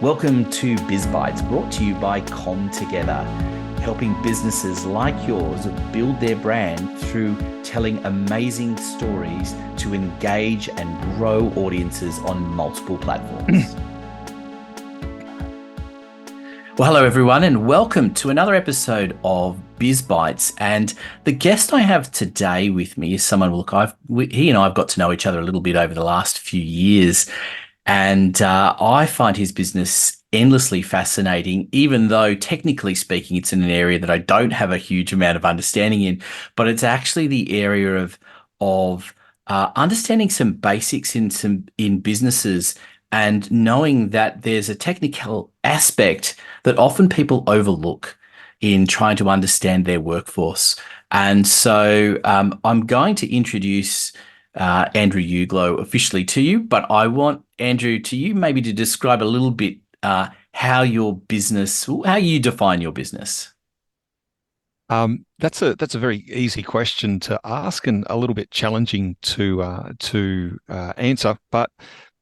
Welcome to Biz Bites, brought to you by Com Together, helping businesses like yours build their brand through telling amazing stories to engage and grow audiences on multiple platforms. Well, hello everyone, and welcome to another episode of Biz Bites. And the guest I have today with me is someone. Look, he and I have got to know each other a little bit over the last few years, and I find his business endlessly fascinating. Even though technically speaking, it's in an area that I don't have a huge amount of understanding in, but it's actually the area of understanding some basics in businesses and knowing that there's a technical aspect that often people overlook in trying to understand their workforce. And so I'm going to introduce Andrew Uglow officially to you, but I want Andrew to you maybe to describe a little bit how you define your business. That's a very easy question to ask and a little bit challenging to answer. But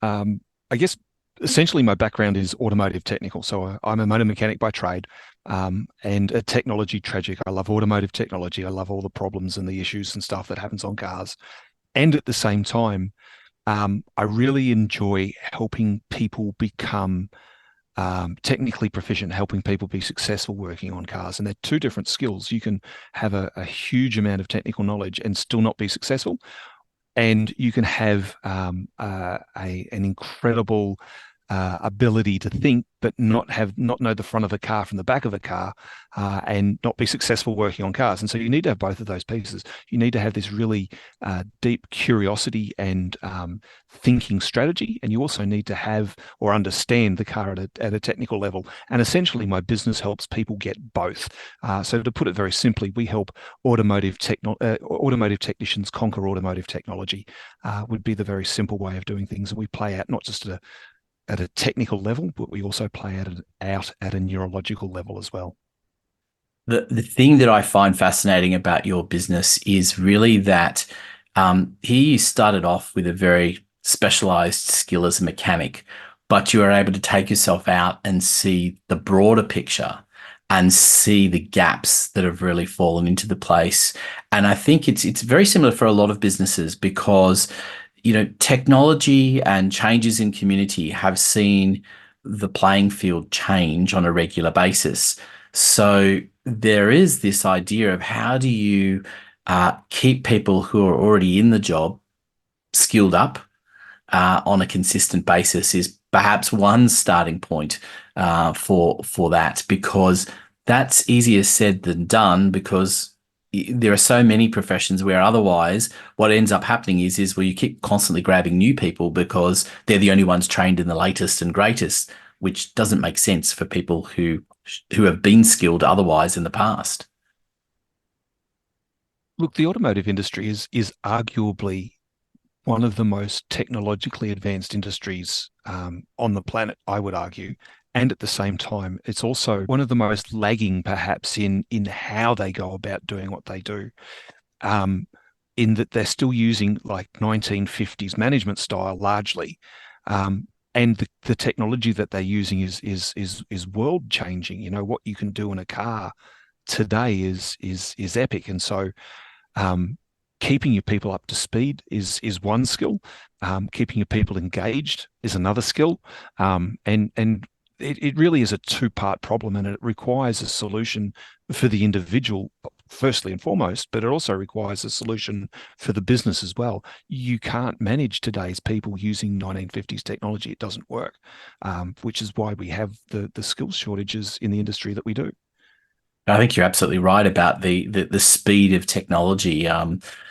I guess essentially my background is automotive technical. So I'm a motor mechanic by trade, and a technology tragic. I love automotive technology. I love all the problems and the issues and stuff that happens on cars. And at the same time, I really enjoy helping people become technically proficient, helping people be successful working on cars. And they're two different skills. You can have a huge amount of technical knowledge and still not be successful. And you can have an incredible ability to think, but not know the front of the car from the back of the car, and not be successful working on cars. And so you need to have both of those pieces. You need to have this really deep curiosity and thinking strategy, and you also need to have or understand the car at a technical level. And essentially, my business helps people get both. So to put it very simply, we help automotive technicians conquer automotive technology. Would be the very simple way of doing things. And we play out not just at a technical level, but we also play out at a neurological level as well. The thing that I find fascinating about your business is really that here you started off with a very specialized skill as a mechanic, but you are able to take yourself out and see the broader picture and see the gaps that have really fallen into the place. And I think it's very similar for a lot of businesses because technology and changes in community have seen the playing field change on a regular basis. So there is this idea of how do you keep people who are already in the job skilled up on a consistent basis is perhaps one starting point for that, because that's easier said than done, because there are so many professions where otherwise what ends up happening is where you keep constantly grabbing new people because they're the only ones trained in the latest and greatest, which doesn't make sense for people who have been skilled otherwise in the past. Look, the automotive industry is arguably one of the most technologically advanced industries on the planet, I would argue. And at the same time, it's also one of the most lagging, perhaps, in how they go about doing what they do. In that they're still using like 1950s management style largely, and the technology that they're using is world changing. You know what you can do in a car today is epic, and so keeping your people up to speed is one skill. Keeping your people engaged is another skill, and it really is a two-part problem, and it requires a solution for the individual, firstly and foremost, but it also requires a solution for the business as well. You can't manage today's people using 1950s technology. It doesn't work, which is why we have the skills shortages in the industry that we do. I think you're absolutely right about the speed of technology.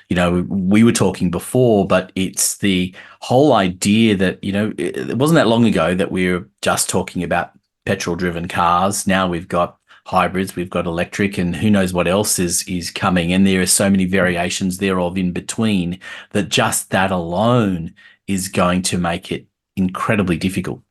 We were talking before, but it's the whole idea that, it wasn't that long ago that we were just talking about petrol-driven cars. Now we've got hybrids, we've got electric, and who knows what else is coming. And there are so many variations thereof in between that just that alone is going to make it incredibly difficult.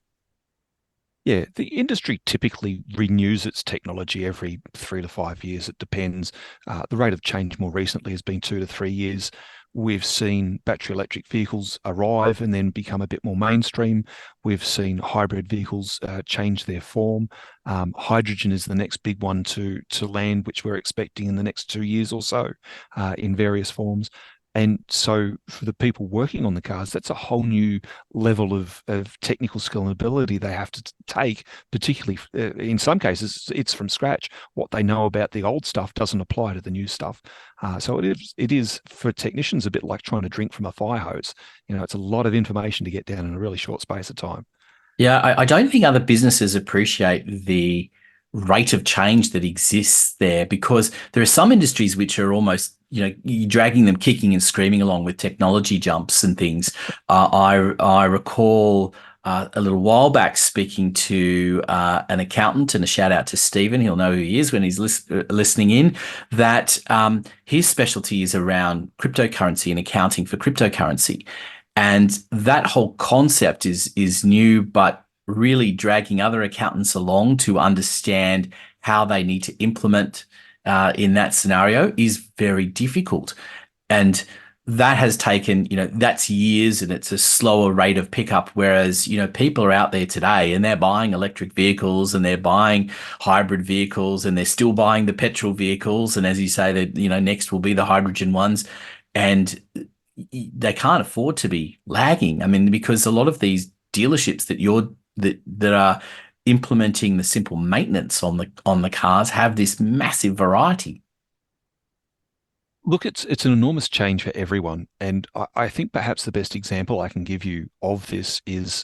Yeah, the industry typically renews its technology every 3 to 5 years. It depends. The rate of change more recently has been 2 to 3 years. We've seen battery electric vehicles arrive and then become a bit more mainstream. We've seen hybrid vehicles change their form. Hydrogen is the next big one to land, which we're expecting in the next 2 years or so, in various forms. And so for the people working on the cars, that's a whole new level of technical skill and ability they have to take, particularly in some cases, it's from scratch. What they know about the old stuff doesn't apply to the new stuff. So it is for technicians a bit like trying to drink from a fire hose. It's a lot of information to get down in a really short space of time. Yeah, I don't think other businesses appreciate the rate of change that exists there because there are some industries which are almost, you're dragging them kicking and screaming along with technology jumps and things. I recall a little while back speaking to an accountant, and a shout out to Stephen. He'll know who he is when he's listening in. That his specialty is around cryptocurrency and accounting for cryptocurrency. And that whole concept is new, but really dragging other accountants along to understand how they need to implement in that scenario is very difficult. And that has taken, that's years and it's a slower rate of pickup. Whereas, people are out there today and they're buying electric vehicles and they're buying hybrid vehicles and they're still buying the petrol vehicles. And as you say, that, next will be the hydrogen ones. And they can't afford to be lagging. I mean, because a lot of these dealerships that are implementing the simple maintenance on the cars have this massive variety. Look, it's an enormous change for everyone, and I think perhaps the best example I can give you of this is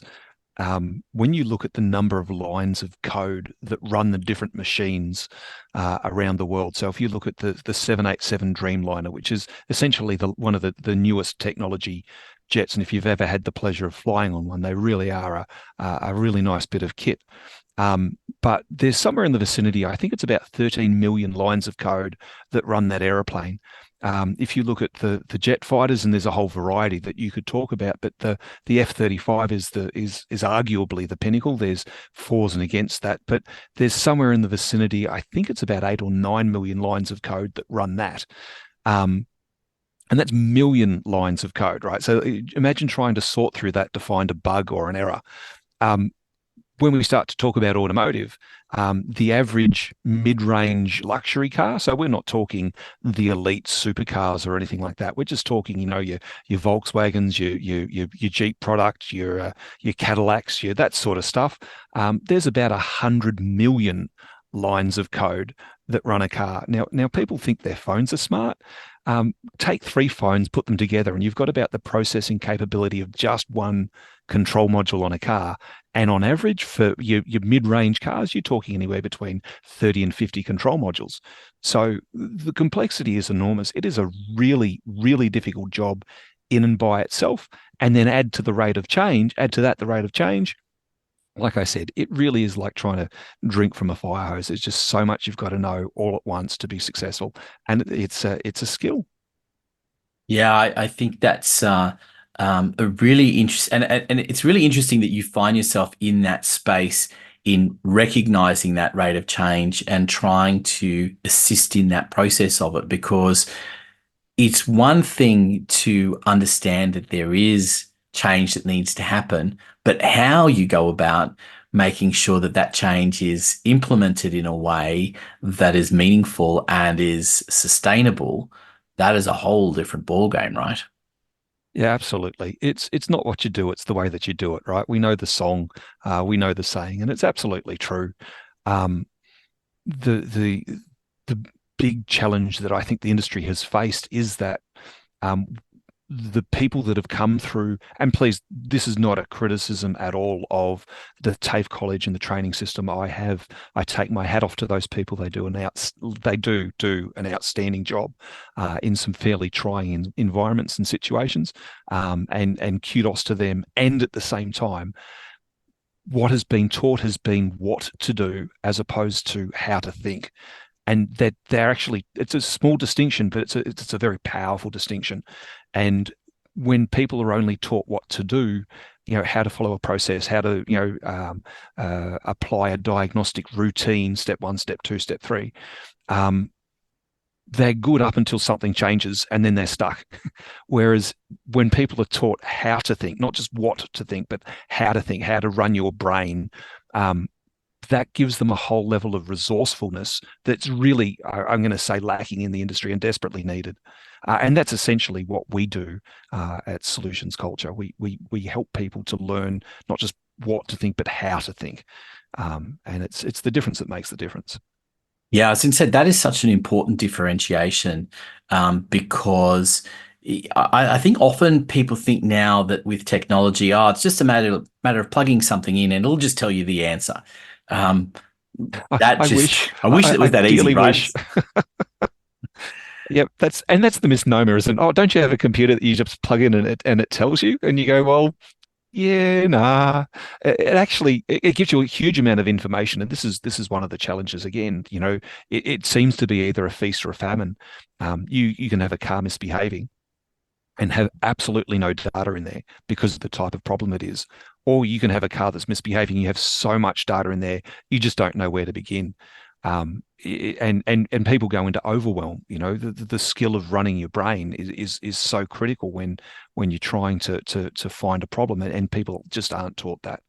when you look at the number of lines of code that run the different machines around the world. So if you look at the 787 Dreamliner, which is essentially one of the newest technology jets, and if you've ever had the pleasure of flying on one, they really are a really nice bit of kit. But there's somewhere in the vicinity, I think it's about 13 million lines of code that run that aeroplane. If you look at the jet fighters, and there's a whole variety that you could talk about, but the F-35 is arguably the pinnacle. There's fors and against that, but there's somewhere in the vicinity, I think it's about 8 or 9 million lines of code that run that. And that's million lines of code, right? So imagine trying to sort through that to find a bug or an error. Um, when we start to talk about automotive, the average mid-range luxury car, so we're not talking the elite supercars or anything like that. We're just talking, your Volkswagens, your Jeep product, your Cadillacs, that sort of stuff. There's about 100 million lines of code that run a car. Now people think their phones are smart. Take three phones, put them together, and you've got about the processing capability of just one control module on a car. And on average, for your mid-range cars, you're talking anywhere between 30 and 50 control modules. So the complexity is enormous. It is a really, really difficult job in and by itself. And then add to that the rate of change. Like I said, it really is like trying to drink from a fire hose. There's just so much you've got to know all at once to be successful. And it's a skill. Yeah, I think that's a really interesting, and it's really interesting that you find yourself in that space in recognizing that rate of change and trying to assist in that process of it, because it's one thing to understand that there is change that needs to happen, but how you go about making sure that that change is implemented in a way that is meaningful and is sustainable, that is a whole different ballgame, right? Yeah, absolutely. It's not what you do, it's the way that you do it, right? We know the song, we know the saying, and it's absolutely true. Um, the the the big challenge that I think the industry has faced is that um, the people that have come through, and please, this is not a criticism at all of the TAFE College and the training system. I take my hat off to those people. They do an outstanding job in some fairly trying environments and situations, and kudos to them. And at the same time, what has been taught has been what to do as opposed to how to think, and that they're actually, it's a small distinction, but it's a very powerful distinction. And when people are only taught what to do, how to follow a process, how to apply a diagnostic routine, step one, step two, step three, um, they're good up until something changes and then they're stuck. Whereas when people are taught how to think, not just what to think, but how to think, how to run your brain, um, that gives them a whole level of resourcefulness that's really, I'm going to say, lacking in the industry and desperately needed. And that's essentially what we do at Solutions Culture. We help people to learn not just what to think, but how to think. And it's the difference that makes the difference. Yeah, as I said, that is such an important differentiation because I think often people think now that with technology, oh, it's just a matter of plugging something in and it'll just tell you the answer. Um, that I just, wish, I wish it I was that easy, dearly right? wish. Yep, that's the misnomer, isn't it? Oh, don't you have a computer that you just plug in and it tells you? And you go, well, yeah, nah. It gives you a huge amount of information, and this is one of the challenges again. It seems to be either a feast or a famine. You can have a car misbehaving and have absolutely no data in there because of the type of problem it is, or you can have a car that's misbehaving. You have so much data in there, you just don't know where to begin. And people go into overwhelm. The skill of running your brain is so critical when you're trying to find a problem, and people just aren't taught that.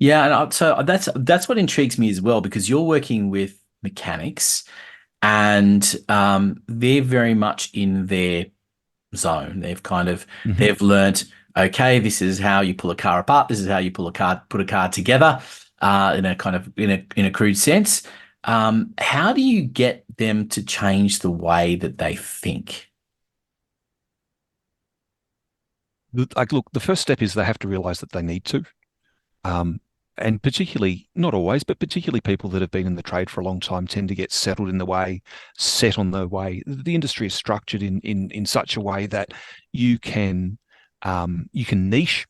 Yeah, and so that's what intrigues me as well because you're working with mechanics and they're very much in their zone. Mhm. They've learnt, okay, this is how you pull a car apart. This is how you put a car together, in a kind of in a crude sense. How do you get them to change the way that they think? Like, look, the first step is they have to realize that they need to. Um, and particularly, not always, but particularly people that have been in the trade for a long time tend to get settled in the way, set on the way. The industry is structured in such a way that you can you can niche,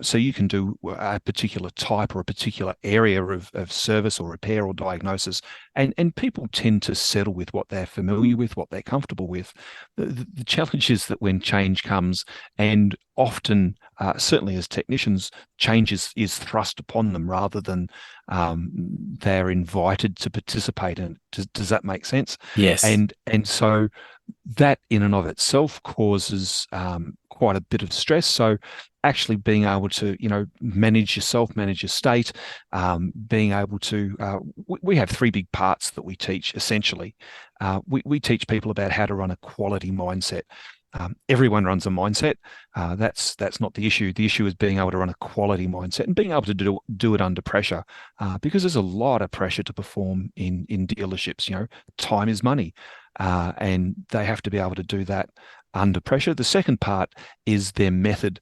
so you can do a particular type or a particular area of service or repair or diagnosis, and people tend to settle with what they're familiar with, what they're comfortable with. The challenge is that when change comes, and often, certainly as technicians, change is thrust upon them rather than they're invited to participate in. Does that make sense? Yes. And so that in and of itself causes quite a bit of stress. So actually being able to, manage yourself, manage your state, being able to, we have three big parts that we teach essentially. We teach people about how to run a quality mindset. Everyone runs a mindset. That's not the issue. The issue is being able to run a quality mindset and being able to do it under pressure, because there's a lot of pressure to perform in dealerships. Time is money, and they have to be able to do that under pressure. The second part is their method.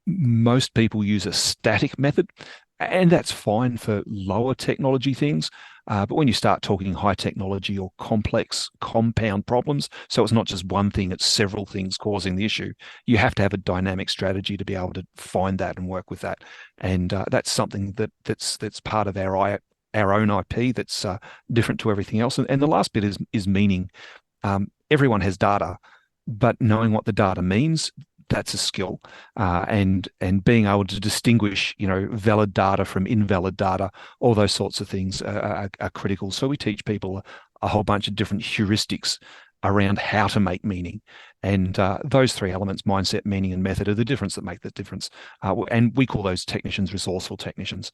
Most people use a static method, and that's fine for lower technology things. But when you start talking high technology or complex compound problems, so it's not just one thing, it's several things causing the issue, you have to have a dynamic strategy to be able to find that and work with that. And that's something that's part of our own IP that's different to everything else. And the last bit is meaning. Everyone has data, but knowing what the data means, that's a skill, and being able to distinguish, valid data from invalid data, all those sorts of things are critical. So we teach people a whole bunch of different heuristics around how to make meaning, and those three elements, mindset, meaning, and method, are the difference that make the difference. And we call those technicians resourceful technicians.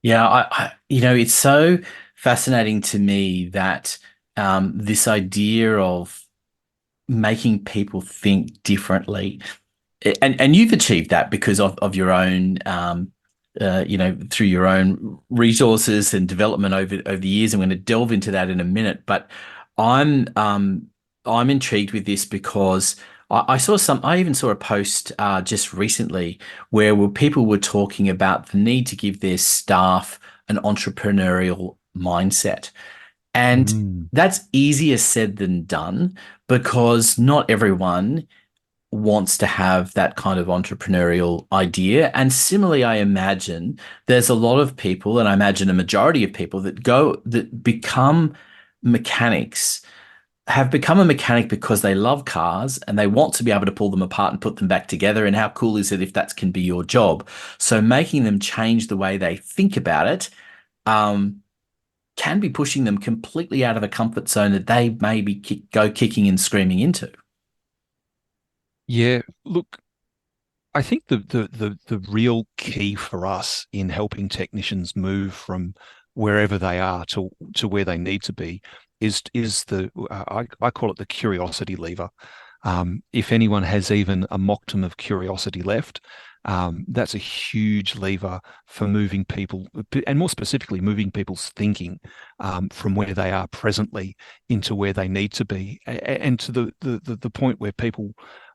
Yeah, it's so fascinating to me that this idea of making people think differently. And you've achieved that because of your own, through your own resources and development over the years. I'm going to delve into that in a minute, but I'm um, I'm intrigued with this because I saw I even saw a post just recently where people were talking about the need to give their staff an entrepreneurial mindset. And Mm. that's easier said than done because not everyone wants to have that kind of entrepreneurial idea. And similarly, I imagine there's a lot of people, and I imagine a majority of people that become mechanics, have become a mechanic because they love cars and they want to be able to pull them apart and put them back together. And how cool is it if that can be your job? So making them change the way they think about it, um, can be pushing them completely out of a comfort zone that they maybe go kicking and screaming into. Yeah, look, I think the real key for us in helping technicians move from wherever they are to where they need to be is the I call it the curiosity lever. If anyone has even a moctum of curiosity left, that's a huge lever for moving people, and more specifically, moving people's thinking from where they are presently into where they need to be, and to the point where people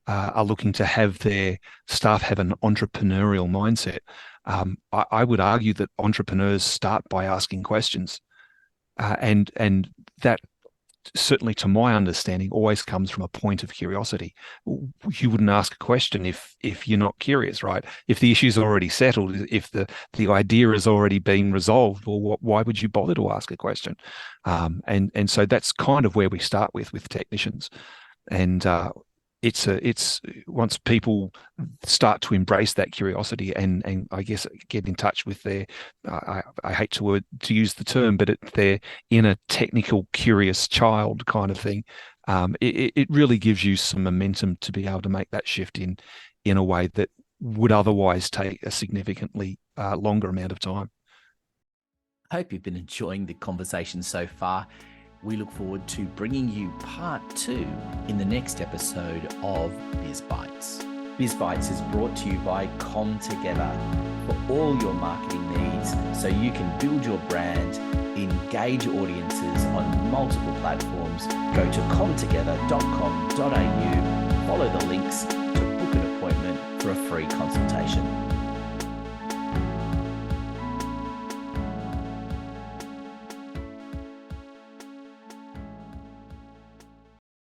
are looking to have their staff have an entrepreneurial mindset. I would argue that entrepreneurs start by asking questions, and that certainly to my understanding always comes from a point of curiosity. You wouldn't ask a question if you're not curious, right? If the issue's already settled, if the idea has already been resolved, well, why would you bother to ask a question? And so that's kind of where we start with technicians. And it's once people start to embrace that curiosity and I guess get in touch with their I hate to use the term, but their inner technical curious child kind of thing. It really gives you some momentum to be able to make that shift in a way that would otherwise take a significantly longer amount of time. I hope you've been enjoying the conversation so far. We look forward to bringing you part 2 in the next episode of Biz Bites. Biz Bites is brought to you by Com Together for all your marketing needs so you can build your brand, engage audiences on multiple platforms. Go to comtogether.com.au, follow the links to book an appointment for a free consultation.